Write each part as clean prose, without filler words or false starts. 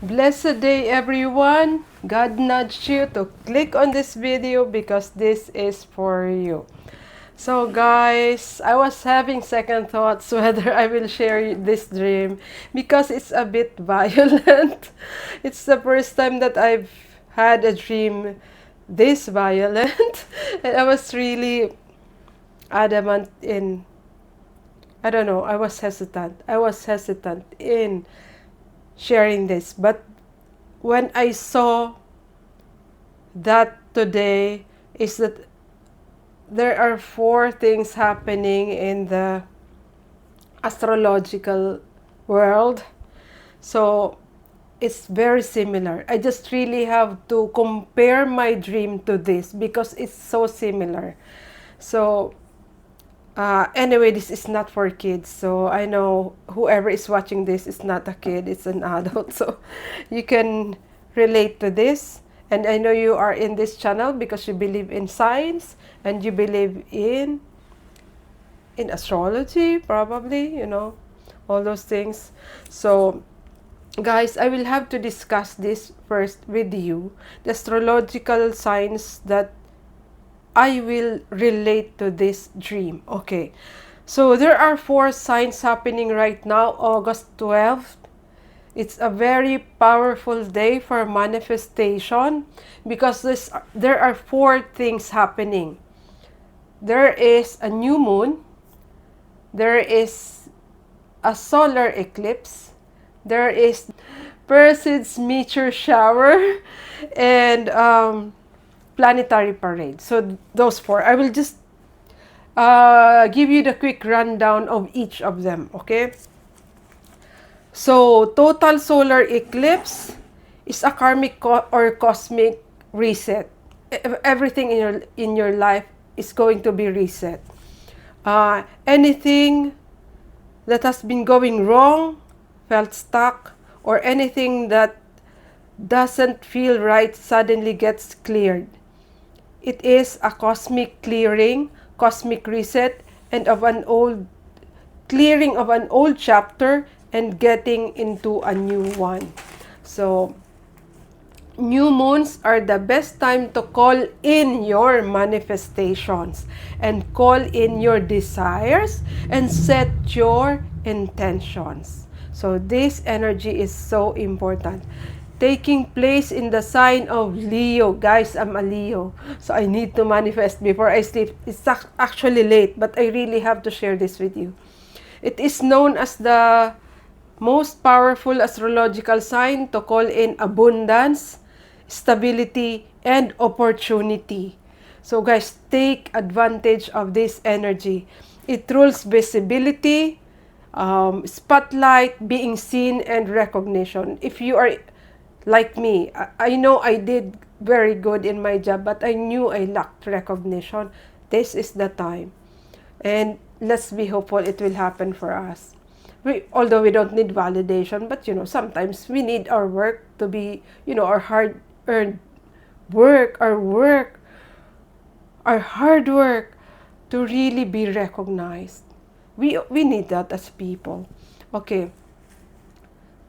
Blessed day, everyone. God nudged you to click on this video because this is for you. So guys, I was having second thoughts whether I will share this dream because it's a bit violent. It's the first time that I've had a dream this violent and I was really adamant in, I don't know, I was hesitant. I was hesitant in sharing this, but when I saw that today is that there are four things happening in the astrological world. So it's very similar. I just really have to compare my dream to this because it's so similar. So anyway, this is not for kids. So I know whoever is watching this is not a kid, it's an adult. So you can relate to this. And I know you are in this channel because you believe in science and you believe in astrology, probably, all those things. So guys, I will have to discuss this first with you. The astrological signs that I will relate to this dream. Okay. So there are four signs happening right now, August 12th. It's a very powerful day for manifestation because there are four things happening. There is a new moon, there is a solar eclipse, there is Perseids meteor shower, and planetary parade. So those four. I will just give you the quick rundown of each of them, okay? So, total solar eclipse is a karmic or cosmic reset. Everything in your life is going to be reset. Anything that has been going wrong, felt stuck, or anything that doesn't feel right suddenly gets cleared. It is a cosmic clearing, cosmic reset, and of an old clearing of an old chapter and getting into a new one. So, new moons are the best time to call in your manifestations and call in your desires and set your intentions. So, this energy is so important. Taking place in the sign of Leo. Guys, I'm a Leo. So I need to manifest before I sleep. It's actually late, but I really have to share this with you. It is known as the most powerful astrological sign to call in abundance, stability, and opportunity. So guys, take advantage of this energy. It rules visibility, spotlight, being seen, and recognition. If you are like me, I know I did very good in my job, but I knew I lacked recognition. This is the time. And let's be hopeful it will happen for us. Although we don't need validation, but sometimes we need our work to be, our hard-earned work, our hard work to really be recognized. We need that as people. Okay.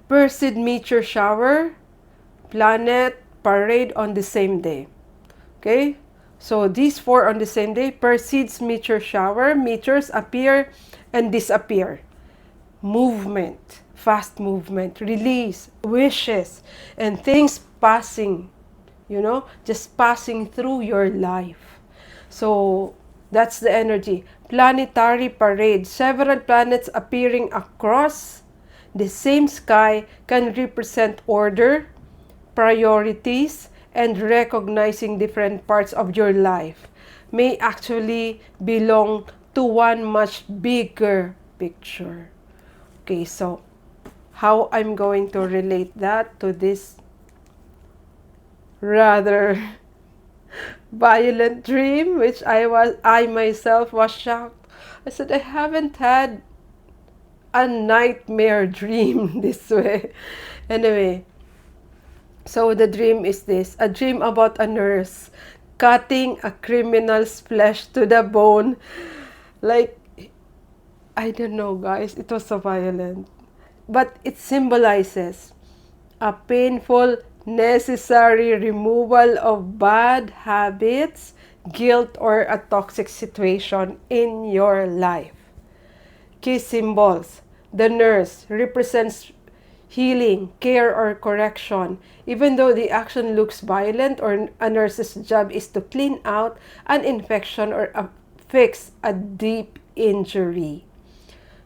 Perseid meteor shower, planet parade on the same day. Okay? So these four on the same day, Perseids meteor shower, meteors appear and disappear. Movement, fast movement, release, wishes, and things passing, just passing through your life. So that's the energy. Planetary parade, several planets appearing across the same sky can represent order, priorities, and recognizing different parts of your life may actually belong to one much bigger picture. Okay, so how I'm going to relate that to this rather violent dream, which I myself was shocked. I said I haven't had a nightmare dream this way. Anyway, so the dream is this, a dream about a nurse cutting a criminal's flesh to the bone. Like, I don't know guys, it was so violent. But it symbolizes a painful, necessary removal of bad habits, guilt, or a toxic situation in your life. Key symbols. The nurse represents healing, care, or correction. Even though the action looks violent, or a nurse's job is to clean out an infection or fix a deep injury.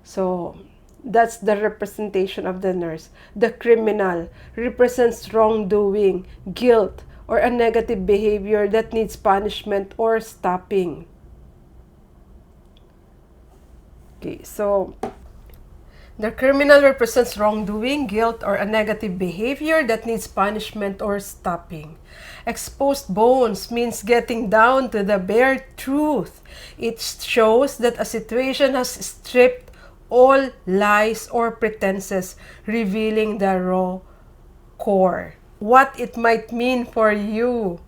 So, that's the representation of the nurse. The criminal represents wrongdoing, guilt, or a negative behavior that needs punishment or stopping. Okay, so the criminal represents wrongdoing, guilt, or a negative behavior that needs punishment or stopping. Exposed bones means getting down to the bare truth. It shows that a situation has stripped all lies or pretenses, revealing the raw core. What it might mean for you.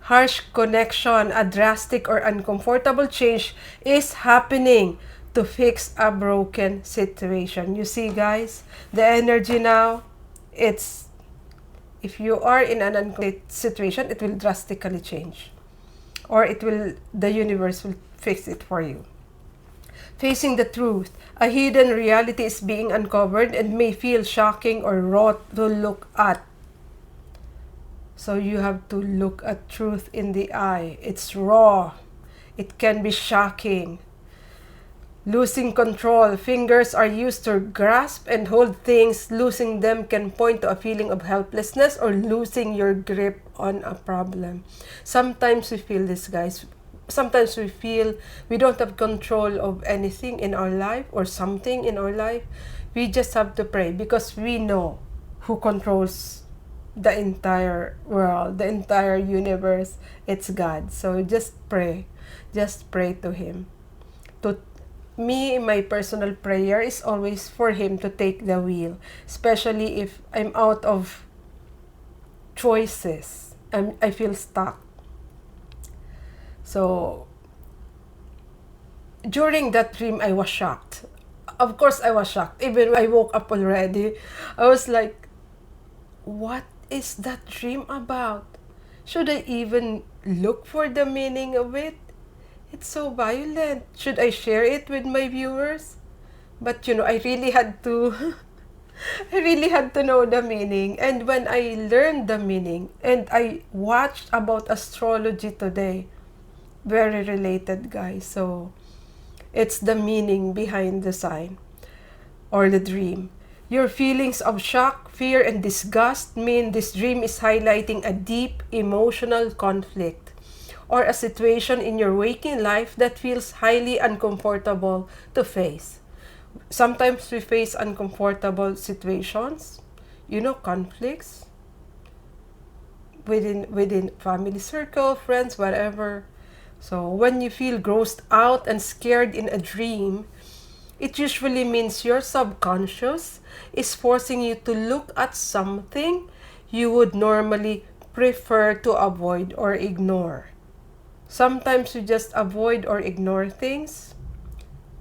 Harsh connection, a drastic or uncomfortable change is happening to fix a broken situation. You see, guys, the energy now, it's, if you are in an uncomfortable situation, it will drastically change. Or the universe will fix it for you. Facing the truth, a hidden reality is being uncovered and may feel shocking or raw to look at. So you have to look at truth in the eye. It's raw. It can be shocking. Losing control. Fingers are used to grasp and hold things. Losing them can point to a feeling of helplessness or losing your grip on a problem. Sometimes we feel this, guys. Sometimes we feel we don't have control of anything in our life or something in our life. We just have to pray because we know who controls the entire world, the entire universe. It's God. So just pray. Just pray to Him. To me, my personal prayer is always for Him to take the wheel, especially if I'm out of choices. I feel stuck. So during that dream, I was shocked. Of course, I was shocked. Even when I woke up already, I was like, what is that dream about? Should I even look for the meaning of it? It's so violent. Should I share it with my viewers? But I really had to I really had to know the meaning. And when I learned the meaning and I watched about astrology today, very related, guys. So it's the meaning behind the sign or the dream. Your feelings of shock, fear, and disgust mean this dream is highlighting a deep emotional conflict or a situation in your waking life that feels highly uncomfortable to face. Sometimes we face uncomfortable situations, conflicts within family circle, friends, whatever. So when you feel grossed out and scared in a dream, it usually means your subconscious is forcing you to look at something you would normally prefer to avoid or ignore. Sometimes we just avoid or ignore things,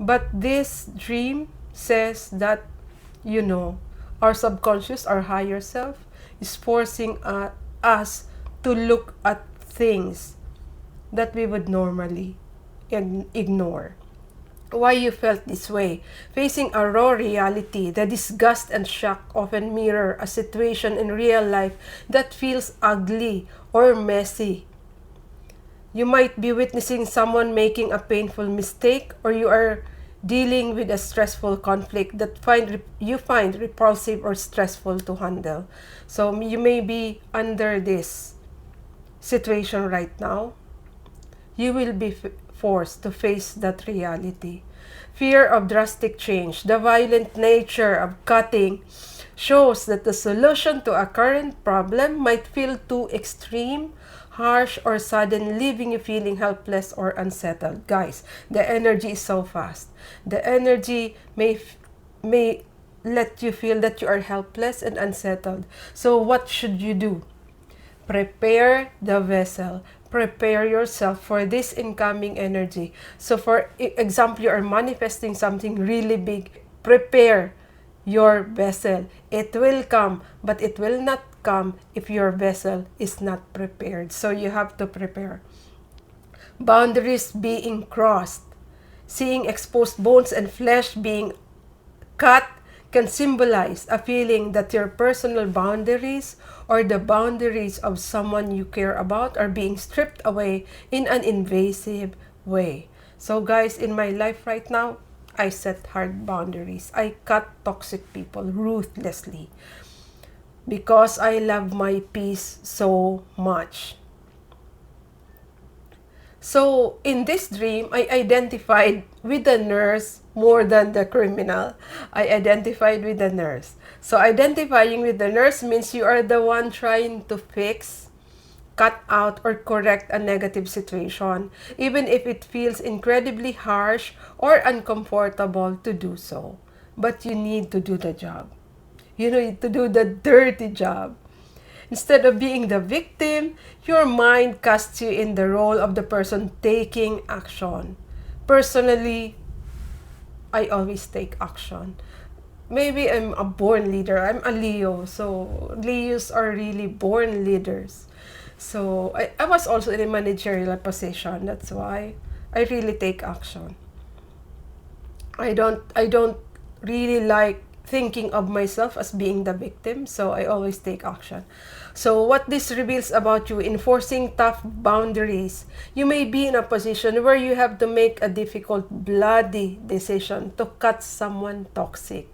but this dream says that, our subconscious, our higher self, is forcing us to look at things that we would normally ignore. Why you felt this way? Facing a raw reality, the disgust and shock often mirror a situation in real life that feels ugly or messy. You might be witnessing someone making a painful mistake, or you are dealing with a stressful conflict that you find repulsive or stressful to handle. So you may be under this situation right now. You will be forced to face that reality. Fear of drastic change. The violent nature of cutting shows that the solution to a current problem might feel too extreme, harsh, or sudden, leaving you feeling helpless or unsettled. Guys, the energy is so fast. The energy may let you feel that you are helpless and unsettled. So what should you do? Prepare the vessel. Prepare yourself for this incoming energy. So for example, you are manifesting something really big. Prepare your vessel. It will come, but it will not come if your vessel is not prepared. So you have to prepare. Boundaries being crossed. Seeing exposed bones and flesh being cut can symbolize a feeling that your personal boundaries or the boundaries of someone you care about are being stripped away in an invasive way. So guys, in my life right now, I set hard boundaries. I cut toxic people ruthlessly because I love my peace so much. So, in this dream, I identified with the nurse more than the criminal. I identified with the nurse. So, identifying with the nurse means you are the one trying to fix, cut out, or correct a negative situation, even if it feels incredibly harsh or uncomfortable to do so. But you need to do the job. You need to do the dirty job. Instead of being the victim, your mind casts you in the role of the person taking action. Personally, I always take action. Maybe I'm a born leader. I'm a Leo. So, Leos are really born leaders. So, I was also in a managerial position. That's why I really take action. I don't really like thinking of myself as being the victim, so I always take action. So what this reveals about you: enforcing tough boundaries. You may be in a position where you have to make a difficult, bloody decision to cut someone toxic,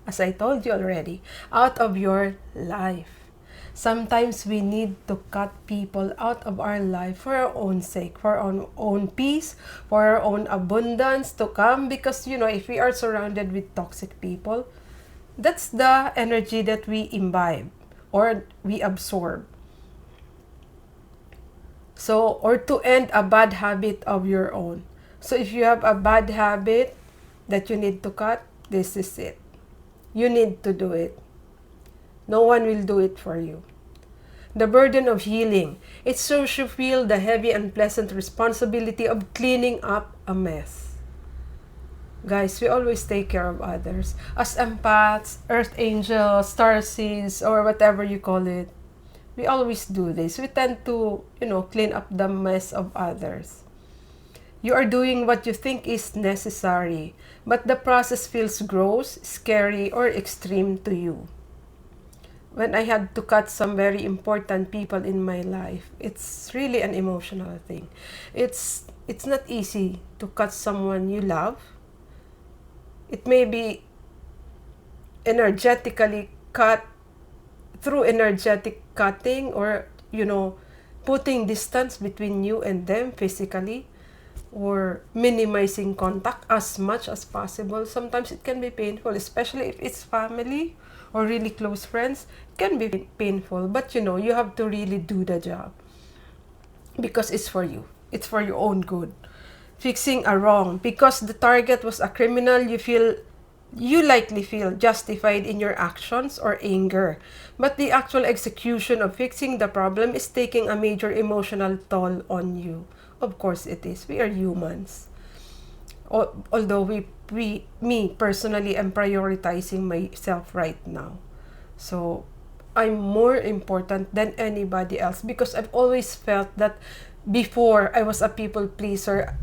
as I told you already, out of your life. Sometimes we need to cut people out of our life for our own sake, for our own peace, for our own abundance to come. Because, if we are surrounded with toxic people, that's the energy that we imbibe or we absorb. So, or to end a bad habit of your own. So, if you have a bad habit that you need to cut, this is it. You need to do it. No one will do it for you. The burden of healing. It shows you feel the heavy, unpleasant responsibility of cleaning up a mess. Guys, we always take care of others. As empaths, earth angels, starseeds, or whatever you call it, we always do this. We tend to, clean up the mess of others. You are doing what you think is necessary, but the process feels gross, scary, or extreme to you. When I had to cut some very important people in my life, it's really an emotional thing. It's not easy to cut someone you love. It may be energetically cut through energetic cutting, or putting distance between you and them physically, or minimizing contact as much as possible. Sometimes it can be painful, especially if it's family or really close friends. It can be painful, but you have to really do the job because it's for you. It's for your own good. Fixing a wrong. Because the target was a criminal, you likely feel justified in your actions or anger. But the actual execution of fixing the problem is taking a major emotional toll on you. Of course it is. We are humans. Although me personally am prioritizing myself right now. So I'm more important than anybody else, because I've always felt that before I was a people pleaser.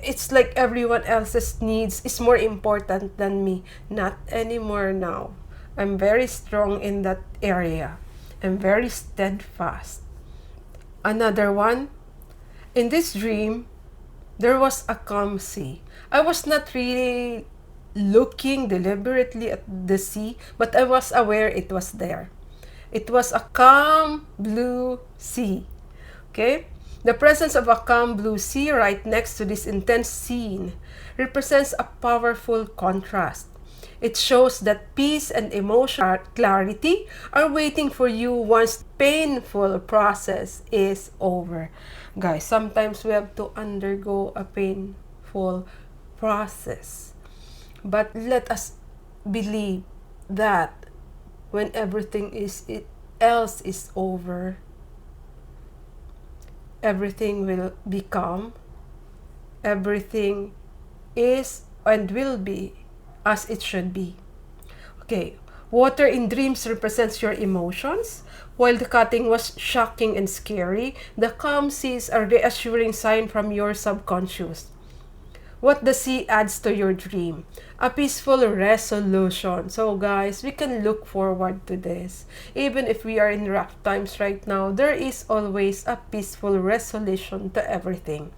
It's like everyone else's needs is more important than me. Not anymore now. I'm very strong in that area. I'm very steadfast. Another one. In this dream, there was a calm sea. I was not really looking deliberately at the sea, but I was aware it was there. It was a calm blue sea. Okay? The presence of a calm blue sea right next to this intense scene represents a powerful contrast. It shows that peace and emotional clarity are waiting for you once the painful process is over. Guys, sometimes we have to undergo a painful process. But let us believe that when everything else is over, everything will be calm. Everything is and will be as it should be. Okay, water in dreams represents your emotions. While the cutting was shocking and scary, the calm sea is a reassuring sign from your subconscious. What the sea adds to your dream? A peaceful resolution. So guys, we can look forward to this. Even if we are in rough times right now, there is always a peaceful resolution to everything.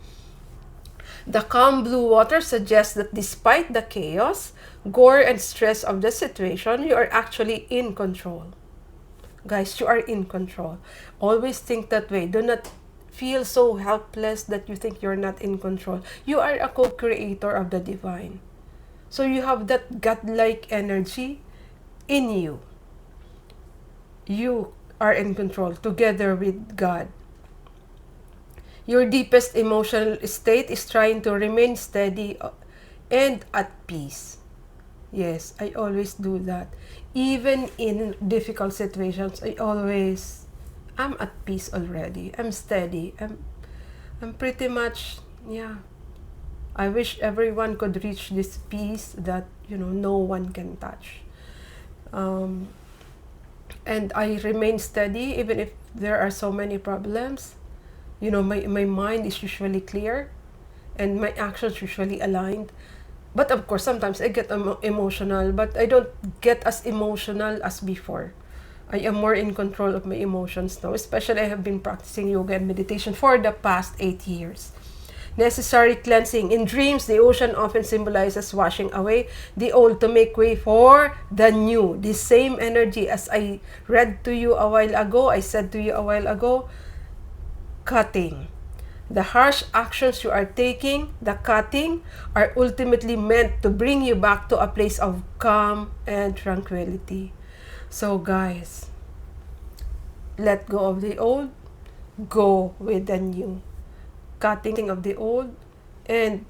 The calm blue water suggests that despite the chaos, gore, and stress of the situation, you are actually in control. Guys, you are in control. Always think that way. Do not feel so helpless that you think you're not in control. You are a co-creator of the divine. So you have that godlike energy in you. You are in control together with God. Your deepest emotional state is trying to remain steady and at peace. Yes, I always do that. Even in difficult situations, I'm at peace already. I'm steady. I'm pretty much, yeah. I wish everyone could reach this peace that, no one can touch. And I remain steady even if there are so many problems. My mind is usually clear and my actions usually aligned. But of course, sometimes I get emotional, but I don't get as emotional as before. I am more in control of my emotions now, especially I have been practicing yoga and meditation for the past 8 years. Necessary cleansing. In dreams, the ocean often symbolizes washing away the old to make way for the new. The same energy as I read to you a while ago, I said to you a while ago, cutting. The harsh actions you are taking, the cutting, are ultimately meant to bring you back to a place of calm and tranquility. So guys, let go of the old, go with the new. Cutting of the old and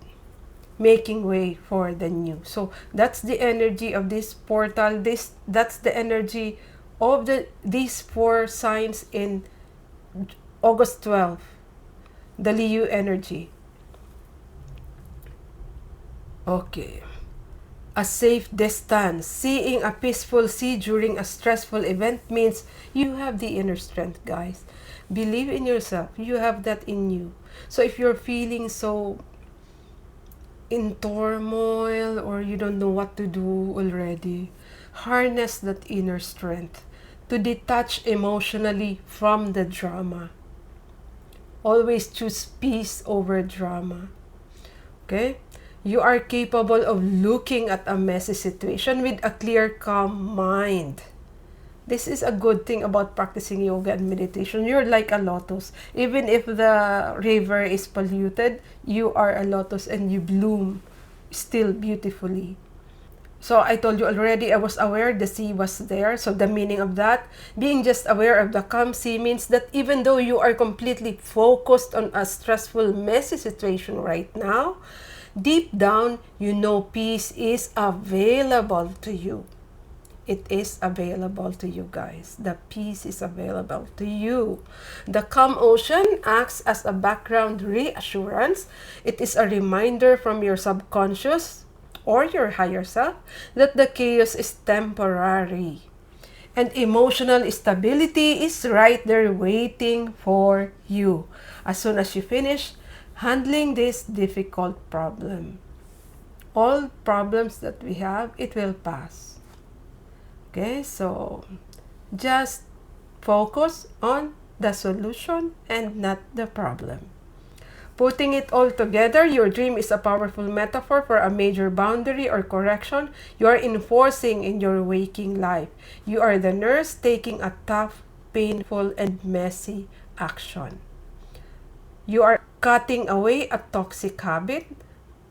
making way for the new. So that's the energy of this portal. That's the energy of these 4 signs in August 12th. The Leo energy. Okay. A safe distance. Seeing a peaceful sea during a stressful event means you have the inner strength, guys. Believe in yourself. You have that in you. So if you're feeling so in turmoil or you don't know what to do already, harness that inner strength to detach emotionally from the drama. Always choose peace over drama. Okay? You are capable of looking at a messy situation with a clear, calm mind. This is a good thing about practicing yoga and meditation. You're like a lotus. Even if the river is polluted, you are a lotus and you bloom still beautifully. So I told you already, I was aware the sea was there. So the meaning of that, being just aware of the calm sea means that even though you are completely focused on a stressful, messy situation right now, deep down, you know peace is available to you. It is available to you, guys. The peace is available to you. The calm ocean acts as a background reassurance. It is a reminder from your subconscious or your higher self that the chaos is temporary. And emotional stability is right there waiting for you as soon as you finish handling this difficult problem. All problems that we have, it will pass. Okay, so just focus on the solution and not the problem. Putting it all together, your dream is a powerful metaphor for a major boundary or correction you are enforcing in your waking life. You are the nurse taking a tough, painful, and messy action. You are cutting away a toxic habit,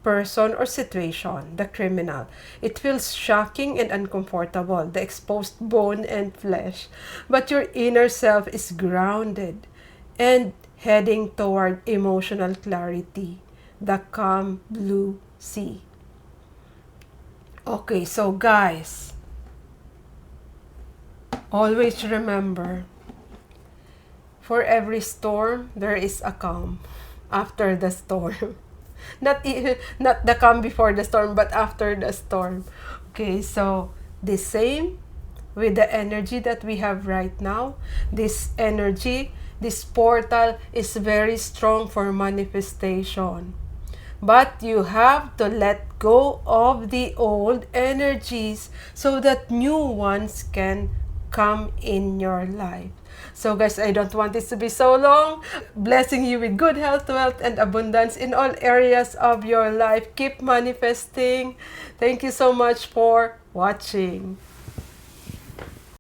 person, or situation, the criminal. It feels shocking and uncomfortable, the exposed bone and flesh. But your inner self is grounded and heading toward emotional clarity, the calm blue sea. Okay, so guys, always remember, for every storm, there is a calm after the storm. Not the calm before the storm, but after the storm. Okay, so The same with the energy that we have right now. This energy, this portal is very strong for manifestation. But you have to let go of the old energies so that new ones can come in your life. So guys, I don't want this to be so long. Blessing you with good health, wealth, and abundance in all areas of your life. Keep manifesting. Thank you so much for watching.